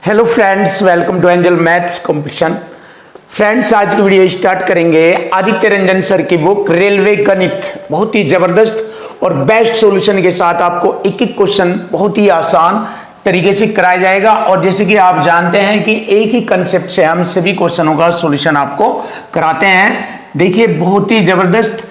Hello friends, welcome to angel maths competition. Friends, आज की video start करेंगे Aditya Ranjan sir की बुक रेलवे गणित। बहुत ही जबरदस्त और बेस्ट सॉल्यूशन के साथ आपको एक एक क्वेश्चन बहुत ही आसान तरीके से कराया जाएगा। और जैसे कि आप जानते हैं कि एक ही कंसेप्ट से हम सभी क्वेश्चनों का सॉल्यूशन आपको कराते हैं। देखिए, बहुत ही जबरदस्त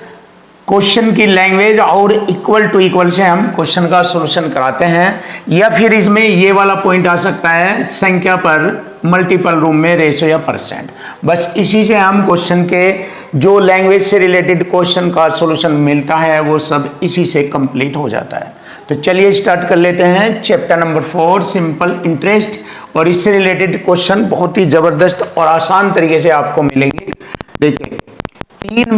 क्वेश्चन की लैंग्वेज और इक्वल टू इक्वल से हम क्वेश्चन का सॉल्यूशन कराते हैं। या फिर इसमें ये वाला पॉइंट आ सकता है, संख्या पर मल्टीपल रूम में रेशो या परसेंट। बस इसी से हम क्वेश्चन के जो लैंग्वेज से रिलेटेड क्वेश्चन का सॉल्यूशन मिलता है वो सब इसी से कंप्लीट हो जाता है। तो चलिए स्टार्ट कर लेते हैं चैप्टर नंबर 4 सिंपल इंटरेस्ट। और इससे रिलेटेड क्वेश्चन बहुत ही जबरदस्त और आसान तरीके से आपको मिलेंगे। देखिए, 3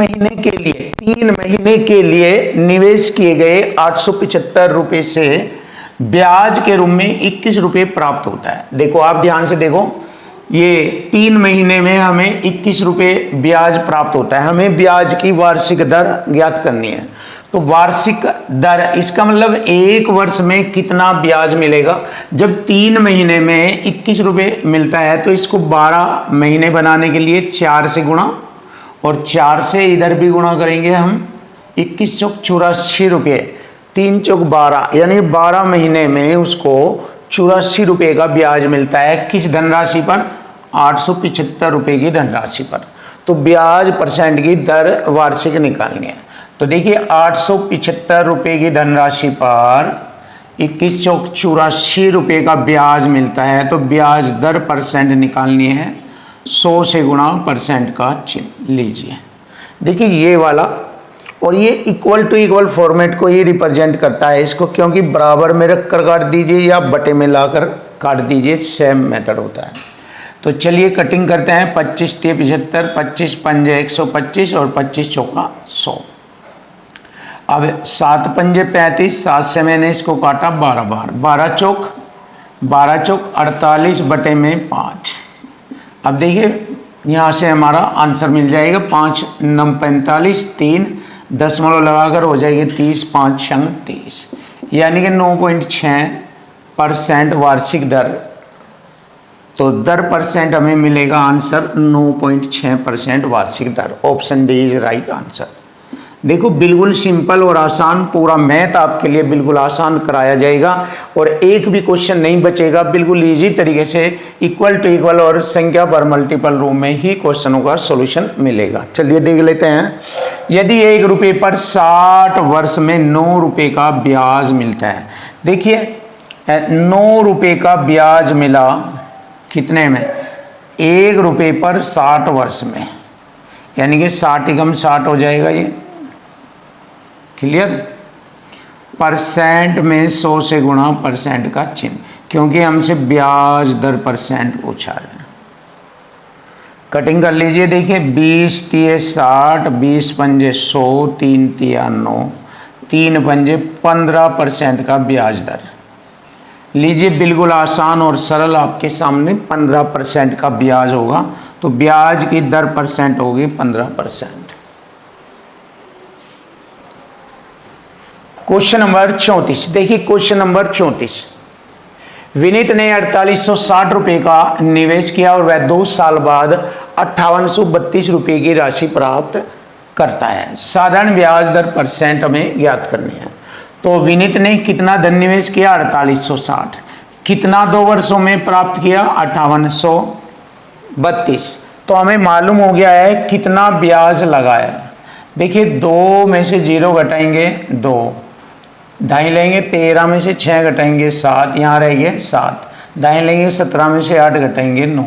महीने के लिए निवेश किए गए 875 रुपए से ब्याज के रूप में 21 रुपए प्राप्त होता है। देखो, आप ध्यान से देखो, ये 3 महीने में हमें 21 रुपए ब्याज प्राप्त होता है। हमें ब्याज की वार्षिक दर ज्ञात करनी है। तो वार्षिक दर, इसका मतलब एक वर्ष में कितना ब्याज मिलेगा। जब 3 महीने में 21 रुपए मिलता है तो इसको 12 महीने बनाने के लिए 4 से गुणा, और 4 से इधर भी गुणा करेंगे हम। 21 चौक 84 रुपये, 3 चौक 12, यानी 12 महीने में उसको 84 रुपये का ब्याज मिलता है। किस धनराशि पर? 875 रुपये की धनराशि पर। तो ब्याज परसेंट की दर वार्षिक निकालनी है। तो देखिए, 875 रुपये की धनराशि पर 21 चौक 84 रुपये का ब्याज मिलता है। तो ब्याज दर परसेंट निकालनी है। 100 से गुणा परसेंट का चिन्ह लीजिए। देखिए, ये वाला और ये इक्वल टू इक्वल फॉर्मेट को ही रिप्रेजेंट करता है। इसको क्योंकि बराबर में रख कर काट दीजिए या बटे में लाकर काट दीजिए, सेम मेथड होता है। तो चलिए कटिंग करते हैं। 25 × 75, 25 पंजे 125 और 25 चौका 100। अब 7 पंजे 35, 7 से मैंने इसको काटा 12 बार, 12 चौक 48 बटे में 5। अब देखिए, यहाँ से हमारा आंसर मिल जाएगा 5 9 45, 3 दशमलव लगाकर हो जाएगी 30, 5 6 30, यानी कि 9.6% वार्षिक दर। तो दर परसेंट हमें मिलेगा आंसर 9.6% वार्षिक दर। Option D is right answer. देखो, बिल्कुल सिंपल और आसान, पूरा मैथ आपके लिए बिल्कुल आसान कराया जाएगा और एक भी क्वेश्चन नहीं बचेगा। बिल्कुल इजी तरीके से इक्वल टू इक्वल और संख्या पर मल्टीपल रूम में ही क्वेश्चनों का सॉल्यूशन मिलेगा। चलिए देख लेते हैं। यदि 1 रुपये पर 60 वर्ष में 9 रुपये का ब्याज मिलता है। देखिए, 9 रुपये का ब्याज मिला कितने में? 1 रुपये पर 60 वर्ष में, यानी कि 60 एकम 60 हो जाएगा। ये क्लियर? परसेंट में 100 से गुणा परसेंट का चिन्ह, क्योंकि हमसे ब्याज दर परसेंट पूछा है। कटिंग कर लीजिए। देखिए, 20 × 60, 20 पंजे 100, 3 × 9, 3 पंजे 15% का ब्याज दर लीजिए। बिल्कुल आसान और सरल, आपके सामने 15% का ब्याज होगा। तो ब्याज की दर परसेंट होगी 15%। Question number 34। देखिए, क्वेश्चन नंबर 34। विनीत ने 4860 रुपये का निवेश किया और वह 2 साल बाद 5832 रुपये की राशि प्राप्त करता है। साधारण ब्याज दर परसेंट हमें ज्ञात करनी है। तो विनीत ने कितना धन निवेश किया? 4860। कितना 2 वर्षों में प्राप्त किया? 5832। तो हमें मालूम हो गया है कितना ब्याज लगाया। देखिए, 2 में से 0 घटाएंगे 2, दाएं लेंगे 13 में से 6 घटाएंगे 7, यहाँ रहेंगे 7, दाएं लेंगे 17 में से 8 घटाएंगे 9,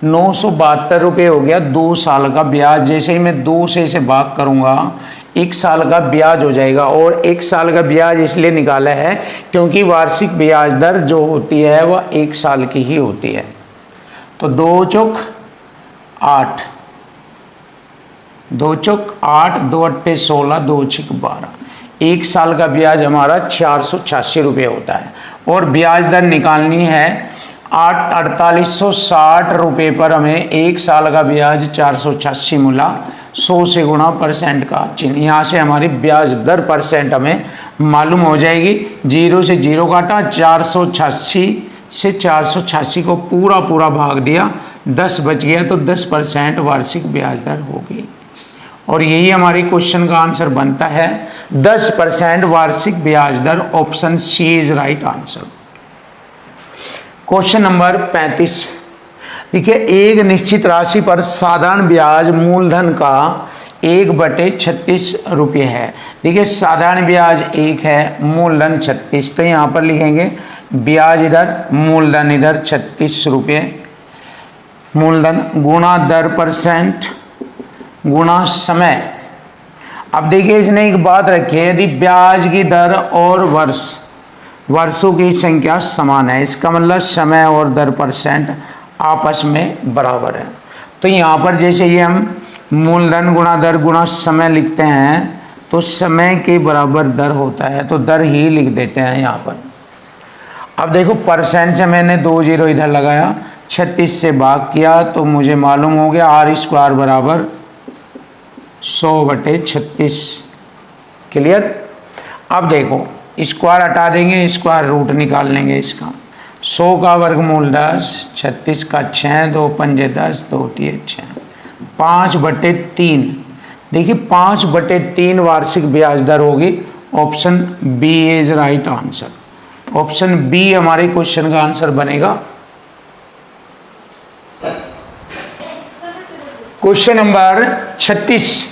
972 रुपये हो गया 2 साल का ब्याज। जैसे ही मैं 2 से इसे भाग करूँगा 1 साल का ब्याज हो जाएगा। और 1 साल का ब्याज इसलिए निकाला है क्योंकि वार्षिक ब्याज दर जो होती है वह 1 साल की ही होती है। तो 2 चौक 8, 2 चौक 8, 2 अट्ठे 16, 2 छिक 12। 1 साल का ब्याज हमारा 486 रुपये होता है। और ब्याज दर निकालनी है 4860 रुपये पर हमें 1 साल का ब्याज 486 मिला। 100 से गुणा परसेंट का चिन्ह, यहाँ से हमारी ब्याज दर परसेंट हमें मालूम हो जाएगी। 0 से 0 काटा, 486 से 486 को पूरा पूरा भाग दिया, 10 बच गया, तो 10% वार्षिक ब्याज दर होगी। और यही हमारे क्वेश्चन का आंसर बनता है 10% वार्षिक ब्याज दर। Option C is right answer. Question number 35। देखिए, एक निश्चित राशि पर साधारण ब्याज मूलधन का 1/36 रुपये है। देखिए, साधारण ब्याज 1 है, मूलधन 36, तो यहाँ पर लिखेंगे ब्याज इधर, मूलधन इधर 36 रुपये, मूलधन गुणा दर परसेंट गुणा समय। अब देखिए, इसने एक बात रखी है, यदि ब्याज की दर और वर्षों की संख्या समान है, इसका मतलब समय और दर परसेंट आपस में बराबर है। तो यहाँ पर जैसे ये हम मूलधन गुणा दर गुणा समय लिखते हैं, तो समय के बराबर दर होता है, तो दर ही लिख देते हैं यहाँ पर। अब देखो, परसेंट से मैंने 2 जीरो इधर लगाया, 36 से भाग किया, तो मुझे मालूम हो गया R² बराबर 100/36। क्लियर। अब देखो, स्क्वायर हटा देंगे, स्क्वायर रूट निकाल लेंगे इसका। 100 का वर्गमूल 10, 36 का 6, 2 पंजे 10, 2 तिये 6, 5/3। देखिए, 5/3 वार्षिक ब्याज दर होगी। Option B is right answer. Option B हमारे क्वेश्चन का आंसर बनेगा। Question number 36।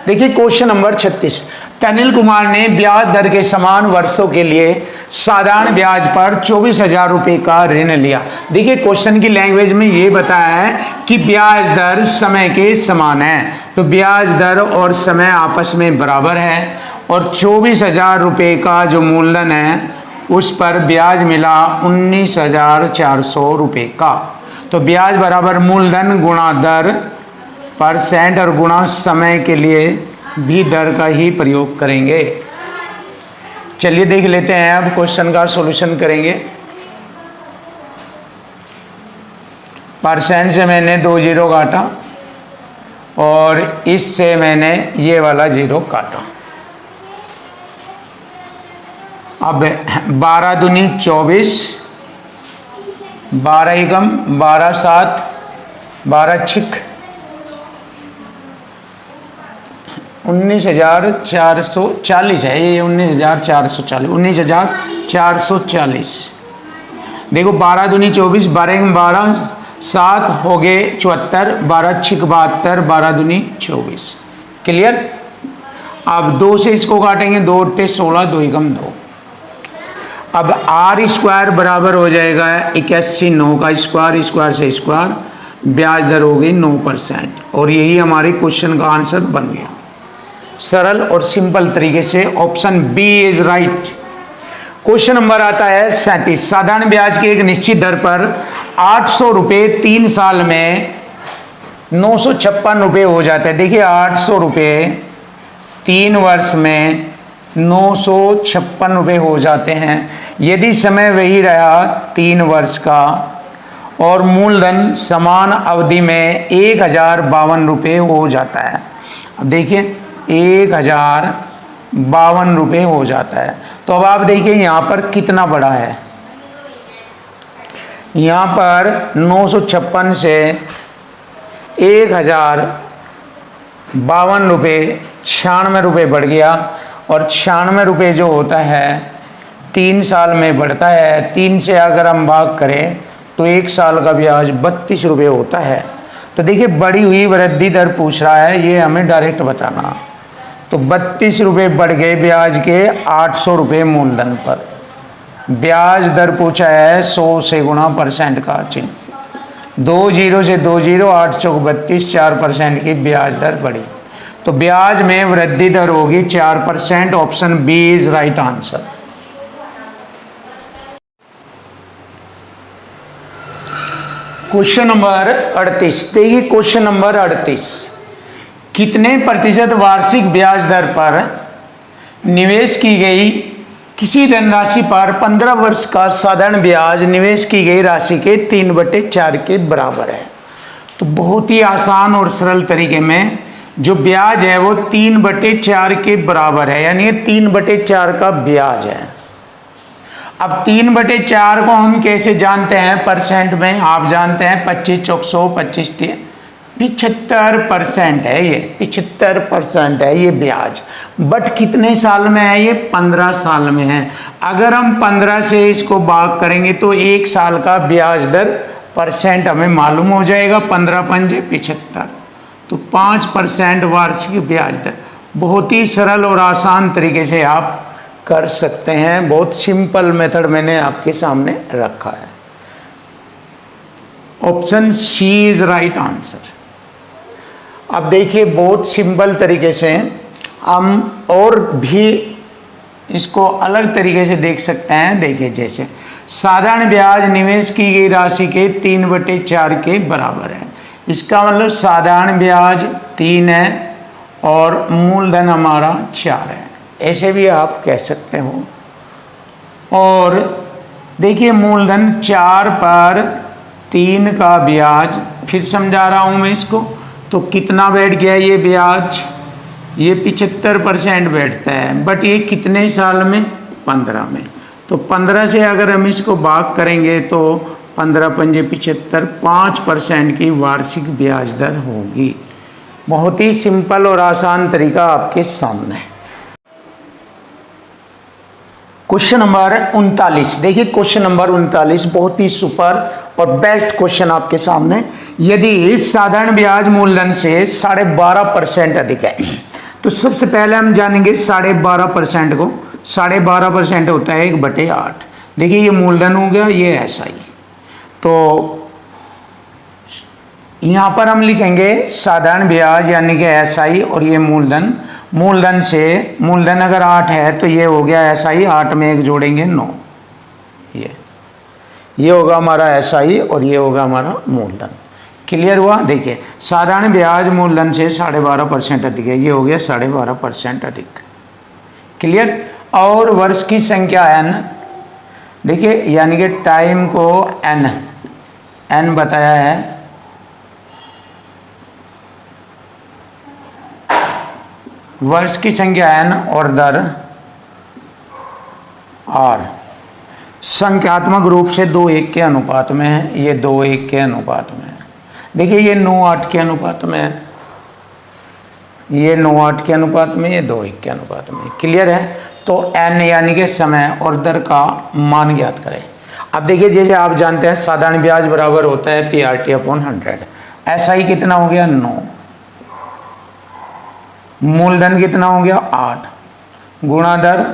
देखिए, क्वेश्चन नंबर 36। तनिल कुमार ने ब्याज दर के समान वर्षों के लिए साधारण ब्याज पर 24,000 रुपये का ऋण लिया। देखिए, क्वेश्चन की लैंग्वेज में ये बताया है कि ब्याज दर समय के समान है, तो ब्याज दर और समय आपस में बराबर है, और 24,000 रुपये का जो मूलधन है उस पर ब्याज मिला 19,400 रुपये का। तो ब्याज बराबर मूलधन गुणा दर परसेंट और गुणा समय के लिए भी दर का ही प्रयोग करेंगे। चलिए देख लेते हैं, अब क्वेश्चन का सॉल्यूशन करेंगे। परसेंट से मैंने 2 जीरो काटा और इससे मैंने ये वाला 0 काटा। अब 12 दूनी 24, 12 एकम 12 7, 12 छिक 19,440 है, ये 19,440, 19,440। देखो, 12 दूनी 24, 12 एकम 12, 7 हो गए 74, 12 छिक 72, 12 दूनी 24। क्लियर। अब 2 से इसको काटेंगे, 2 8 16, 2 एकम 2। अब R² बराबर हो जाएगा 81, 9 का स्क्वायर, स्क्वायर से स्क्वायर, ब्याज दर होगी 9%। और यही हमारे क्वेश्चन का आंसर बन गया, सरल और सिंपल तरीके से। Option B is right. Question number आता है 37। साधारण ब्याज की एक निश्चित दर पर 800 रुपये 3 साल में 956 रुपये हो जाते हैं। देखिए, 800 रुपये 3 वर्ष में 956 रुपये हो जाते हैं। यदि समय वही रहा 3 वर्ष का और मूलधन समान अवधि में 1,052 रुपये हो जाता है। अब देखिए, 1,052 रुपये हो जाता है। तो अब आप देखिए यहाँ पर कितना बड़ा है। यहाँ पर 956 से 1,052 रुपये 96 रुपये बढ़ गया, और 96 रुपये जो होता है 3 साल में बढ़ता है। 3 से अगर हम भाग करें तो 1 साल का ब्याज 32 रुपये होता है। तो देखिए, बढ़ी हुई वृद्धि दर पूछ रहा है, ये हमें डायरेक्ट बताना। तो 32 रुपये बढ़ गए ब्याज के 800 रुपये मूलधन पर। ब्याज दर पूछा है 100 से गुणा परसेंट का चिन्ह, 2 जीरो से 2 जीरो, 8 चौक 32, 4% की ब्याज दर बढ़ी। तो ब्याज में वृद्धि दर होगी 4%। Option B is right answer. Question number 38। देखिए, क्वेश्चन नंबर 38। कितने प्रतिशत वार्षिक ब्याज दर पर निवेश की गई किसी धनराशि पर 15 वर्ष का साधारण ब्याज निवेश की गई राशि के 3/4 के बराबर है। तो बहुत ही आसान और सरल तरीके में जो ब्याज है वो 3/4 के बराबर है, यानी 3/4 का ब्याज है। अब 3/4 को हम कैसे जानते हैं परसेंट में? आप जानते हैं 25 चौक 100, 25 75% है ये, 75% है ये ब्याज। बट कितने साल में है ये? 15 साल में है। अगर हम 15 से इसको भाग करेंगे तो 1 साल का ब्याज दर परसेंट हमें मालूम हो जाएगा। 15 पंजे 75, तो 5% वार्षिक ब्याज दर। बहुत ही सरल और आसान तरीके से आप कर सकते हैं। बहुत सिंपल मेथड मैंने आपके सामने रखा है। Option C is right answer. अब देखिए बहुत सिंपल तरीके से हम और भी इसको अलग तरीके से देख सकते हैं। देखिए जैसे साधारण ब्याज निवेश की गई राशि के 3/4 के बराबर है। इसका मतलब साधारण ब्याज 3 है और मूलधन हमारा 4 है, ऐसे भी आप कह सकते हो। और देखिए मूलधन 4 पर 3 का ब्याज, फिर समझा रहा हूं मैं इसको, तो कितना बैठ गया ये ब्याज? ये 75% बैठता है। बट ये कितने साल में? 15 में। तो 15 से अगर हम इसको भाग करेंगे तो 15 पंजे 75, 5% की वार्षिक ब्याज दर होगी। बहुत ही सिंपल और आसान तरीका आपके सामने है। Question number 39। देखिए क्वेश्चन नंबर 39 बहुत ही सुपर और बेस्ट क्वेश्चन आपके सामने। यदि साधारण ब्याज मूलधन से 12.5% अधिक है, तो सबसे पहले हम जानेंगे 12.5% को। 12.5% होता है 1/8। देखिए ये मूलधन हो गया, ये SI। तो यहां पर हम लिखेंगे साधारण ब्याज यानी कि SI और ये मूलधन। मूलधन से, मूलधन अगर 8 है तो ये हो गया SI, 8 में 1 जोड़ेंगे 9। ये होगा हमारा SI और ये होगा हमारा मूलधन। क्लियर हुआ? देखिए साधारण ब्याज मूलधन से 12.5% अधिक है, ये हो गया 12.5% अधिक। क्लियर? और वर्ष की संख्या n, देखिए यानी कि टाइम को n बताया है। वर्ष की संख्या n और दर r संख्यात्मक रूप से 2:1 के अनुपात में है। ये 2:1 के अनुपात में है। देखिए ये 9:8 के अनुपात में है, ये 9:8 के अनुपात में, ये 2:1 के अनुपात में। क्लियर है? तो n यानी कि समय और दर का मान ज्ञात करें। अब देखिए जैसे आप जानते हैं साधारण ब्याज बराबर होता है PRT/100। SI कितना हो गया? 9। मूलधन कितना हो गया? 8 गुणा दर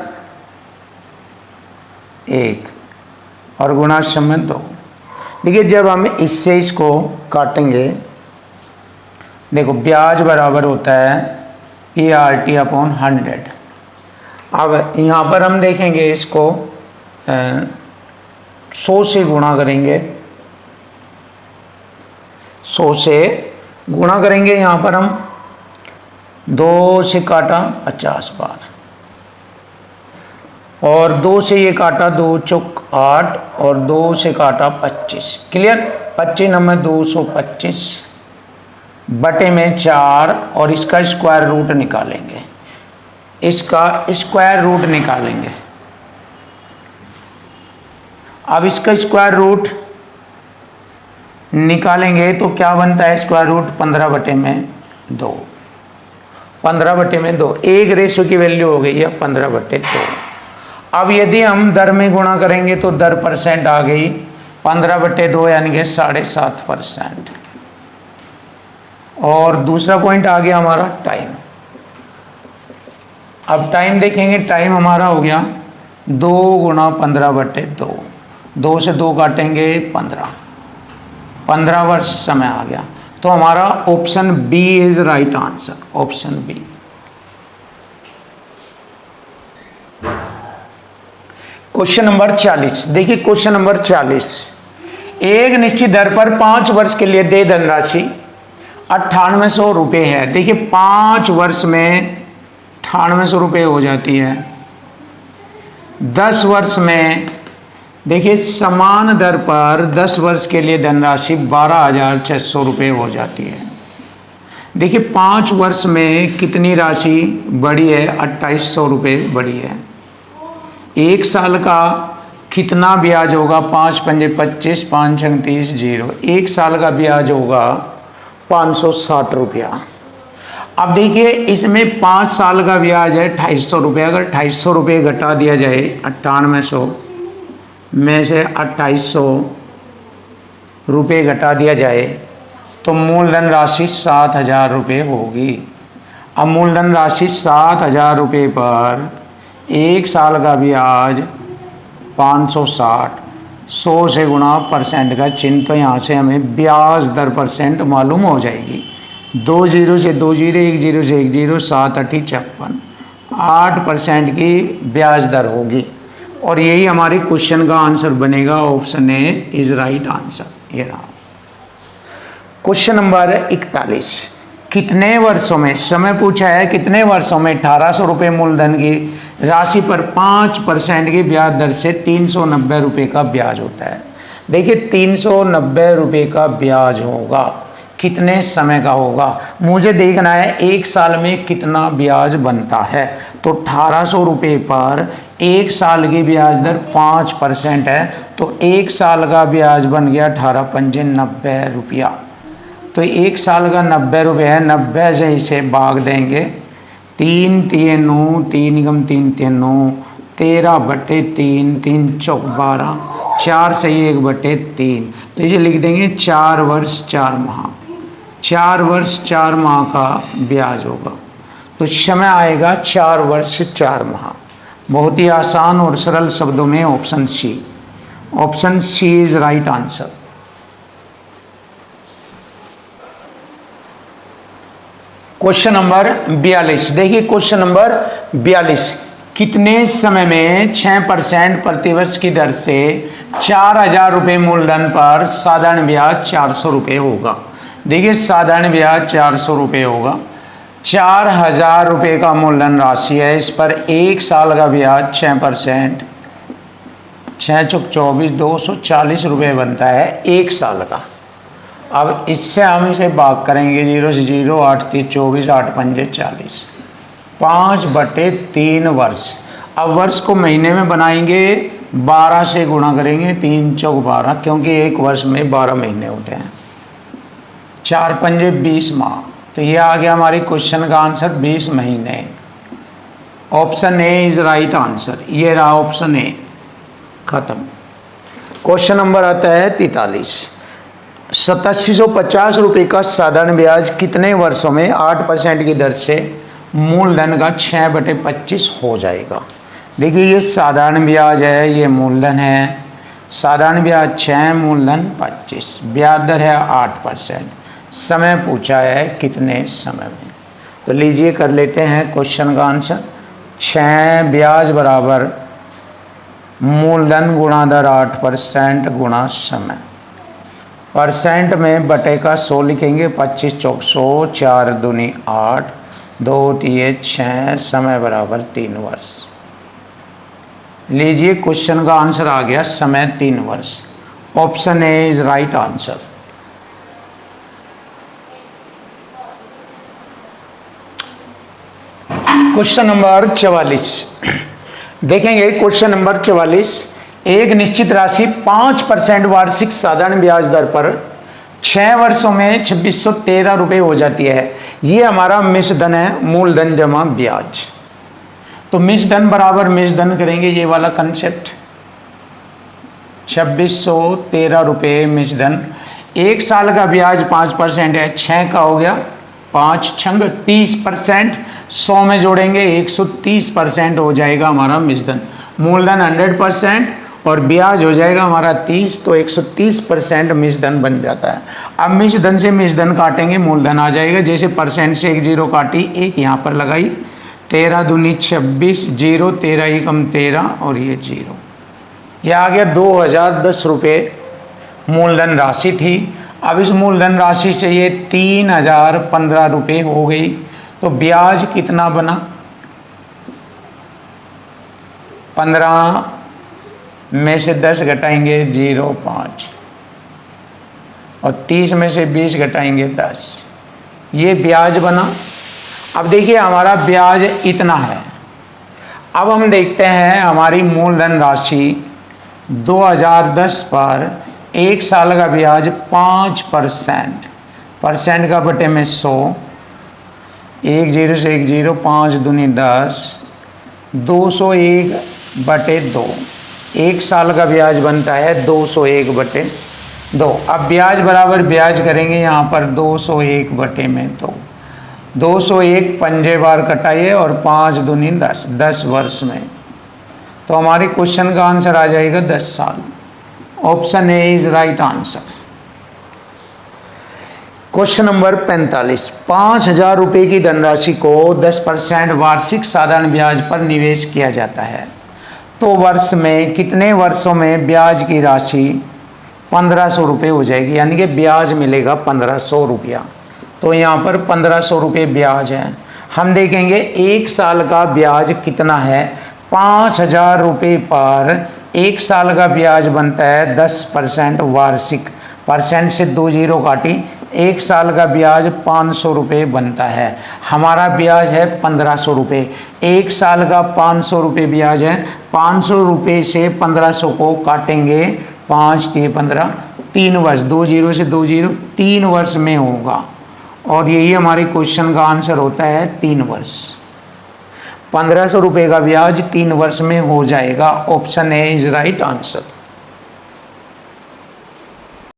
1 और गुणा समय 2। देखिए जब हम इससे इसको काटेंगे, देखो ब्याज बराबर होता है PRT/100। अब यहाँ पर हम देखेंगे इसको 100 से गुणा करेंगे, 100 से गुणा करेंगे। यहाँ पर हम 2 से काटा 50 बार और 2 से ये काटा 2 चौक 8 और 2 से काटा 25। क्लियर? 25 नंबर 225 बटे में 4 और इसका स्क्वायर रूट निकालेंगे, इसका स्क्वायर रूट निकालेंगे। अब इसका स्क्वायर रूट निकालेंगे तो क्या बनता है? Square root 15/2। 15/2 एक रेशो की वैल्यू हो गई है 15/2। अब यदि हम दर में गुणा करेंगे तो दर परसेंट आ गई 15/2 यानी कि 7.5%। और दूसरा पॉइंट आ गया हमारा टाइम। अब टाइम देखेंगे, टाइम हमारा हो गया 2 गुणा 15/2। 2 से 2 काटेंगे 15 वर्ष समय आ गया। तो हमारा option B is right answer. Option B. Question number 40। देखिए क्वेश्चन नंबर 40। एक निश्चित दर पर 5 वर्ष के लिए दे धनराशि 9800 रुपये है। देखिए 5 वर्ष में 9800 रुपये हो जाती है। 10 वर्ष में देखिए समान दर पर 10 वर्ष के लिए धनराशि 12,600 रुपये हो जाती है। देखिए 5 वर्ष में कितनी राशि बढ़ी है? 2800 रुपये बढ़ी है। 1 साल का कितना ब्याज होगा? 5 पंजे 25, 5 छंग 30, 0। 1 साल का ब्याज होगा 560 रुपया। अब देखिए इसमें 5 साल का ब्याज है 2800 रुपये। अगर 2800 रुपये घटा दिया जाए 9800 में से 2800 रुपये घटा दिया जाए तो मूलधन राशि 7000 रुपये होगी। अब मूलधन राशि 7000 रुपये पर 1 साल का ब्याज 560, 100 से गुणा परसेंट का चिन्ह, तो यहाँ से हमें ब्याज दर परसेंट मालूम हो जाएगी। 2 जीरो से 2 जीरो, 1 जीरो से 1 जीरो, 7 अठी 56, 8% की ब्याज दर होगी। और यही हमारे क्वेश्चन का आंसर बनेगा। Option A is right answer. ये रहा क्वेश्चन नंबर 41। कितने वर्षों में, समय पूछा है कितने वर्षों में 1800 रुपये मूलधन की राशि पर 5% की ब्याज दर से 390 रुपये का ब्याज होता है। देखिए 390 रुपये का ब्याज होगा, कितने समय का होगा मुझे देखना है। 1 साल में कितना ब्याज बनता है, तो 1800 रुपये पर 1 साल की ब्याज दर 5% है, तो 1 साल का ब्याज बन गया 18 पंजे 90 रुपया। तो 1 साल का 90 रुपये है, 90 से इसे भाग देंगे 3 3 9, 3 गम 3 3 9, 13/3, 3 चौक 12, 4 से 1/3, तो इसे लिख देंगे 4 वर्ष 4 माह। 4 वर्ष 4 माह का ब्याज होगा, तो समय आएगा 4 वर्ष 4 माह। बहुत ही आसान और सरल शब्दों में option C. Option C is right answer. Question number 42। देखिए क्वेश्चन नंबर 42। कितने समय में 6% प्रतिवर्ष की दर से 4000 रुपये मूलधन पर साधारण ब्याज 400 रुपये होगा। देखिए साधारण ब्याज 400 रुपये होगा। 4000 रुपये का मूलधन राशि है, इस पर 1 साल का ब्याज 6%, 6 चौक 24, 240 रुपये बनता है 1 साल का। अब इससे हम इसे भाग करेंगे 0 से 0, 8 3 24, 8 पंजे 40, 5/3 वर्ष। अब वर्ष को महीने में बनाएंगे, 12 से गुणा करेंगे, 3 चौक 12, क्योंकि एक वर्ष में 12 महीने होते हैं। 4 पंजे 20 माह, तो ये आ गया हमारे क्वेश्चन का आंसर 20 महीने। Option A is right answer. ये रहा ऑप्शन ए, खत्म। क्वेश्चन नंबर आता है 43। 8750 रुपये का साधारण ब्याज कितने वर्षों में 8% की दर से मूलधन का 6/25 हो जाएगा। देखिए ये साधारण ब्याज है, ये मूलधन है। साधारण ब्याज 6, मूलधन 25, ब्याज दर है 8%। समय पूछा है कितने समय में, तो लीजिए कर लेते हैं क्वेश्चन का आंसर। 6 ब्याज बराबर मूलधन गुणा दर 8% गुणा समय। परसेंट में बटे का 100 लिखेंगे, 25 चौक 100, 4 दूनी 8, 2 3 6, समय बराबर 3 वर्ष। लीजिए क्वेश्चन का आंसर आ गया, समय 3 वर्ष। Option A is right answer. Question number 44 देखेंगे। Question number 44। एक निश्चित राशि 5% वार्षिक साधारण ब्याज दर पर 6 वर्षों में 2613 रुपये हो जाती है। ये हमारा मिश्रधन है, मूलधन जमा ब्याज। तो मिश्रधन बराबर मिश्रधन करेंगे, ये वाला कंसेप्ट। 2613 रुपये मिश्रधन। 1 साल का ब्याज 5% है, 6 का हो गया 5 छंग 30%, 100 में जोड़ेंगे 130% हो जाएगा हमारा मिश्रधन। मूलधन 100% और ब्याज हो जाएगा हमारा 30, तो 130% मिश्रधन बन जाता है। अब मिश्रधन से मिश्रधन काटेंगे, मूलधन आ जाएगा। जैसे परसेंट से 1 जीरो काटी, 1 यहाँ पर लगाई, 13 दूनी 26, 0 13 एकम 13 और ये 0। यह आ गया 2010 रुपये मूलधन राशि थी। अब इस मूलधन राशि से ये 3015 रुपये हो गई, तो ब्याज कितना बना? 15 में से 10 घटाएंगे 0.5 और 30 में से 20 घटाएंगे 10, ये ब्याज बना। अब देखिए हमारा ब्याज इतना है। अब हम देखते हैं हमारी मूलधन राशि 2010 पर 1 साल का ब्याज 5%, परसेंट का बटे में 100, 1 0 से 1 0, 5 दूनी 10, 201 बटे 2, 1 साल का ब्याज बनता है 201 बटे 2। अब ब्याज बराबर ब्याज करेंगे यहाँ पर 201 बटे में 2, 201 पंजे बार कटाइए और 5 दूनी 10, 10 वर्ष में, तो हमारे क्वेश्चन का आंसर आ जाएगा 10 साल। Option A is right answer. Question number 45, 5,000 रुपये की धनराशि को 10% वार्षिक साधारण ब्याज पर निवेश किया जाता है, तो वर्ष में कितने वर्षों में ब्याज की राशि 1,500 रुपये हो जाएगी, यानी कि ब्याज मिलेगा 1,500 रुपया। तो यहाँ पर 1,500 रुपये ब्याज है। हम देखेंगे 1 साल का ब्याज कितना है। 5,000 रुपये पर 1 साल का ब्याज बनता है 10% वार्षिक, परसेंट से 2 जीरो काटी, 1 साल का ब्याज 500 रुपये बनता है। हमारा ब्याज है 1,500 रुपये, 1 साल का 500 रुपये ब्याज है। 500 रुपये से 1,500 को काटेंगे, 5 3 15, 3 वर्ष, 2 जीरो से 2 जीरो, 3 वर्ष में होगा, और यही हमारे क्वेश्चन का आंसर होता है 3 वर्ष। 1,500 रुपये का ब्याज 3 वर्ष में हो जाएगा। Option A is right answer.